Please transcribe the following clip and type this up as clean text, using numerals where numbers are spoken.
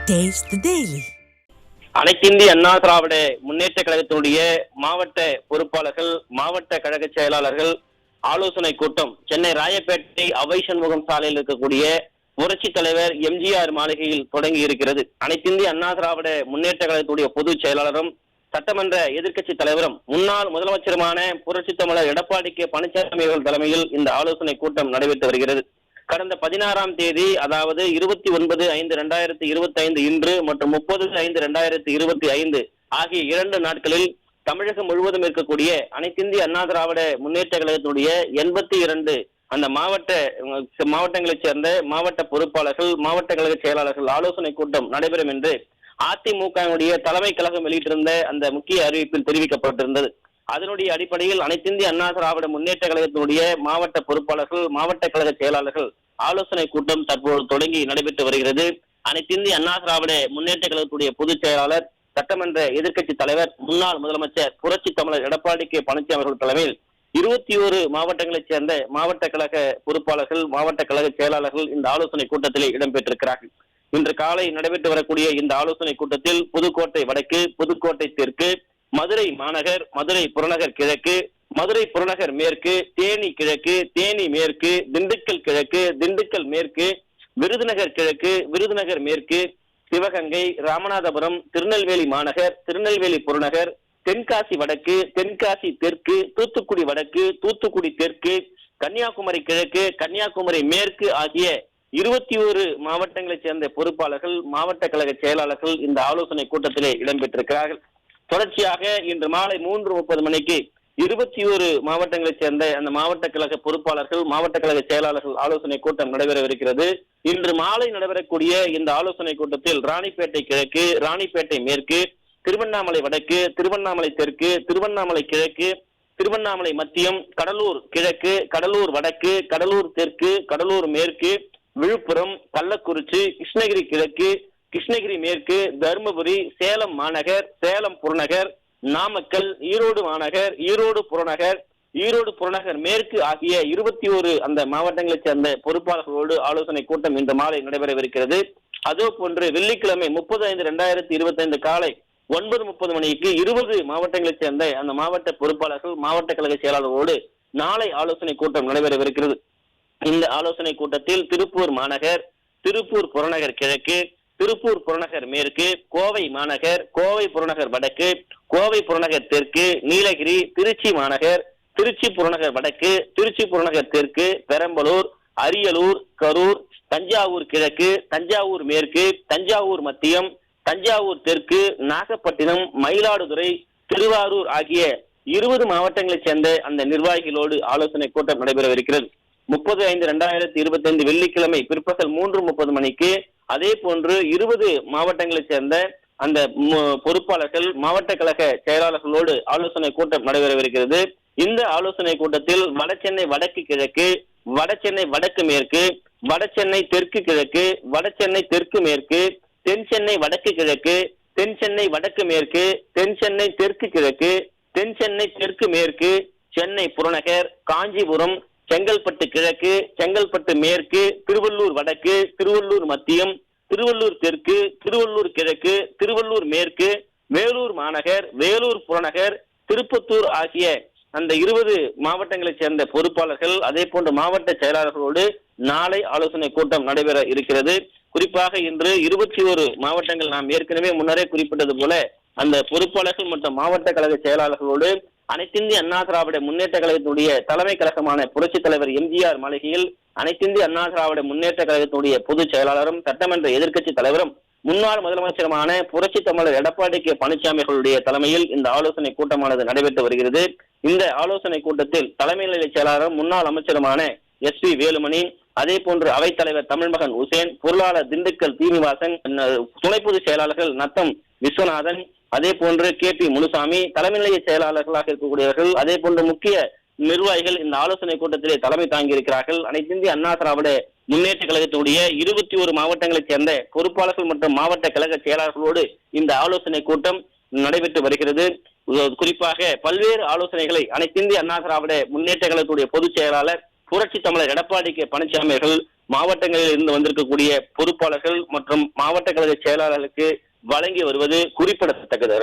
Taste the Daily. அனைத்திந்திய அண்ணா திராவிட முன்னேற்ற கழகத்தினுடைய மாவட்ட பொறுப்பாளர்கள், மாவட்ட கழக செயலாளர்கள் ஆலோசனை கூட்டம் சென்னை ராயப்பேட்டை அவை சண்முகம் சாலையில் இருக்கக்கூடிய புரட்சி தலைவர் எம்ஜிஆர் மாளிகையில் தொடங்கி இருக்கிறது. அனைத்திந்திய அண்ணா திராவிட முன்னேற்ற கழகத்துடைய பொதுச் செயலாளரும் சட்டமன்ற எதிர்க்கட்சி தலைவரும் முன்னாள் முதலமைச்சருமான புரட்சி தமிழர் எடப்பாடி கே பழனிசாமி அவர்கள் தலைமையில் இந்த ஆலோசனை கூட்டம் நடைபெற்று வருகிறது. கடந்த 16ஆம் தேதி, அதாவது 29/5/2025 இன்று மற்றும் 30/5/2025 ஆகிய 2 நாட்களில் தமிழகம் முழுவதும் இருக்கக்கூடிய அனைத்திந்திய அண்ணா திராவிட முன்னேற்ற கழகத்தினுடைய 82 அந்த மாவட்டங்களைச் சேர்ந்த மாவட்ட பொறுப்பாளர்கள், மாவட்ட கழக செயலாளர்கள் ஆலோசனை கூட்டம் நடைபெறும் என்று அதிமுகவினுடைய தலைமை கழகம் வெளியிட்டிருந்த அந்த முக்கிய அறிவிப்பில் தெரிவிக்கப்பட்டிருந்தது. அதனுடைய அடிப்படையில் அனைத்திந்திய அண்ணா திராவிட முன்னேற்ற கழகத்தினுடைய மாவட்ட பொறுப்பாளர்கள், மாவட்ட கழக செயலாளர்கள் ஆலோசனை கூட்டம் தற்போது தொடங்கி நடைபெற்று வருகிறது. அனைத்திந்திய அண்ணா திராவிட முன்னேற்ற கழகத்துடைய பொதுச் செயலாளர், சட்டமன்ற எதிர்க்கட்சி தலைவர், முன்னாள் முதலமைச்சர் புரட்சி தமிழர் எடப்பாடி கே பழனிசாமி அவர்கள் தலைமையில் 21 மாவட்டங்களைச் சேர்ந்த மாவட்ட கழக பொறுப்பாளர்கள், மாவட்ட கழக செயலாளர்கள் இந்த ஆலோசனை கூட்டத்திலே இடம்பெற்றிருக்கிறார்கள். இன்று காலை நடைபெற்று வரக்கூடிய இந்த ஆலோசனை கூட்டத்தில் புதுக்கோட்டை வடக்கு, புதுக்கோட்டை தெற்கு, மதுரை மாநகர், மதுரை புறநகர் கிழக்கு, மதுரை புறநகர் மேற்கு, தேனி கிழக்கு, தேனி மேற்கு, திண்டுக்கல் கிழக்கு, திண்டுக்கல் மேற்கு, விருதுநகர் கிழக்கு, விருதுநகர் மேற்கு, சிவகங்கை, ராமநாதபுரம், திருநெல்வேலி மாநகர், திருநெல்வேலி புறநகர், தென்காசி வடக்கு, தென்காசி தெற்கு, தூத்துக்குடி வடக்கு, தூத்துக்குடி தெற்கு, கன்னியாகுமரி கிழக்கு, கன்னியாகுமரி மேற்கு ஆகிய 21 மாவட்டங்களைச் சேர்ந்த பொறுப்பாளர்கள், மாவட்ட கழக செயலாளர்கள் இந்த ஆலோசனை கூட்டத்திலே இடம்பெற்றிருக்கிறார்கள். தொடர்ச்சியாக இன்று மாலை 3:30 மணிக்கு 21 மாவட்டங்களைச் சேர்ந்த அந்த மாவட்ட கழக பொறுப்பாளர்கள், மாவட்ட கழக செயலாளர்கள் ஆலோசனை கூட்டம் நடைபெறவிருக்கிறது. இன்று மாலை நடைபெறக்கூடிய இந்த ஆலோசனை கூட்டத்தில் ராணிப்பேட்டை கிழக்கு, ராணிப்பேட்டை மேற்கு, திருவண்ணாமலை வடக்கு, திருவண்ணாமலை தெற்கு, திருவண்ணாமலை கிழக்கு, திருவண்ணாமலை மத்தியம், கடலூர் கிழக்கு, கடலூர் வடக்கு, கடலூர் தெற்கு, கடலூர் மேற்கு, விழுப்புரம், கள்ளக்குறிச்சி, கிருஷ்ணகிரி கிழக்கு, கிருஷ்ணகிரி மேற்கு, தருமபுரி, சேலம் மாநகர், சேலம் புறநகர், நாமக்கல், ஈரோடு மாநகர், ஈரோடு புறநகர், ஈரோடு புறநகர் மேற்கு ஆகிய 21 அந்த மாவட்டங்களைச் சேர்ந்த பொறுப்பாளர்களோடு ஆலோசனை கூட்டம் இன்று மாலை நடைபெறவிருக்கிறது. அதே போன்று வெள்ளிக்கிழமை 30/5/2025 காலை 9:30 மணிக்கு 20 மாவட்டங்களைச் சேர்ந்த அந்த மாவட்ட பொறுப்பாளர்கள், மாவட்ட கழக செயலாளர்களோடு நாளை ஆலோசனை கூட்டம் நடைபெறவிருக்கிறது. இந்த ஆலோசனை கூட்டத்தில் திருப்பூர் மாநகர், திருப்பூர் புறநகர் கிழக்கு, திருப்பூர் புறநகர் மேற்கு, கோவை மாநகர், கோவை புறநகர் வடக்கு, கோவை புறநகர் தெற்கு, நீலகிரி, திருச்சி மாநகர், திருச்சி புறநகர் வடக்கு, திருச்சி புறநகர் தெற்கு, பெரம்பலூர், அரியலூர், கரூர், தஞ்சாவூர் கிழக்கு, தஞ்சாவூர் மேற்கு, தஞ்சாவூர் மத்தியம், தஞ்சாவூர் தெற்கு, நாகப்பட்டினம், மயிலாடுதுறை, திருவாரூர் ஆகிய 20 மாவட்டங்களைச் சேர்ந்த அந்த நிர்வாகிகளோடு ஆலோசனை கூட்டம் நடைபெறவிருக்கிறது. 30/5/2025 வெள்ளிக்கிழமை பிற்பகல் 3:30 மணிக்கு அதே போன்று 20 மாவட்டங்களைச் சேர்ந்த அந்த பொறுப்பாளர்கள், மாவட்ட கழக செயலாளர்களோடு ஆலோசனை கூட்டம் நடைபெறவிருக்கிறது. இந்த ஆலோசனை கூட்டத்தில் வடசென்னை வடக்கு கிழக்கு, வடசென்னை வடக்கு மேற்கு, வடசென்னை தெற்கு கிழக்கு, வடசென்னை தெற்கு மேற்கு, தென் சென்னை வடக்கு கிழக்கு, தென் சென்னை வடக்கு மேற்கு, தென் சென்னை தெற்கு கிழக்கு, தென் சென்னை தெற்கு மேற்கு, சென்னை புறநகர், காஞ்சிபுரம், செங்கல்பட்டு கிழக்கு, செங்கல்பட்டு மேற்கு, திருவள்ளூர் வடக்கு, திருவள்ளூர் மத்தியம், திருவள்ளூர் தெற்கு, திருவள்ளூர் கிழக்கு, திருவள்ளூர் மேற்கு, வேலூர் மாநகர், வேலூர் புறநகர், திருப்பத்தூர் ஆகிய அந்த 20 மாவட்டங்களைச் சேர்ந்த பொறுப்பாளர்கள், அதே போன்ற மாவட்ட செயலாளர்களோடு நாளை ஆலோசனை கூட்டம் நடைபெற இருக்கிறது. குறிப்பாக இன்று 21 மாவட்டங்கள், நாம் ஏற்கனவே முன்னரே குறிப்பிட்டது போல அந்த பொறுப்பாளர்கள் மற்றும் மாவட்ட கழக செயலாளர்களோடு அனைத்திந்திய அண்ணா திராவிட முன்னேற்ற கழகத்தினுடைய தலைமை கழகமான புரட்சி தலைவர் எம்ஜிஆர் மாளிகையில் அனைத்திந்திய அண்ணா திராவிட முன்னேற்ற கழகத்தினுடைய பொதுச் செயலாளரும் சட்டமன்ற எதிர்க்கட்சி தலைவரும் முன்னாள் முதலமைச்சருமான புரட்சி தமிழர் எடப்பாடி கே பழனிசாமி அவர்களுடைய தலைமையில் இந்த ஆலோசனை கூட்டமானது நடைபெற்று வருகிறது. இந்த ஆலோசனை கூட்டத்தில் தலைமை நிலை செயலாளரும் முன்னாள் அமைச்சருமான SP வேலுமணி, அதே போன்று அவைத்தலைவர் தமிழ்மகன் உசேன், பொருளாளர் திண்டுக்கல் சீனிவாசன், துணை பொதுச் செயலாளர்கள் நத்தம் விஸ்வநாதன், அதே போன்று KP முனுசாமி, தலைமை நிலைய செயலாளர்களாக இருக்கக்கூடியவர்கள், அதே போன்ற முக்கிய நிர்வாகிகள் இந்த ஆலோசனை கூட்டத்திலே தலைமை தாங்கி இருக்கிறார்கள். அனைத்திந்திய அண்ணா திராவிட முன்னேற்ற கழகத்துடைய 21 மாவட்டங்களைச் சேர்ந்த பொறுப்பாளர்கள் மற்றும் மாவட்ட கழக செயலாளர்களோடு இந்த ஆலோசனை கூட்டம் நடைபெற்று வருகிறது. குறிப்பாக பல்வேறு ஆலோசனைகளை அனைத்திந்திய அண்ணா திராவிட முன்னேற்ற கழகத்துடைய பொதுச் செயலாளர் புரட்சி தமிழர் எடப்பாடி கே பழனிசாமி அவர்கள் மாவட்டங்களில் இருந்து வந்திருக்கக்கூடிய பொறுப்பாளர்கள் மற்றும் மாவட்ட கழக செயலாளர்களுக்கு வழங்கி வருவது குறிப்பிடத்தக்கது.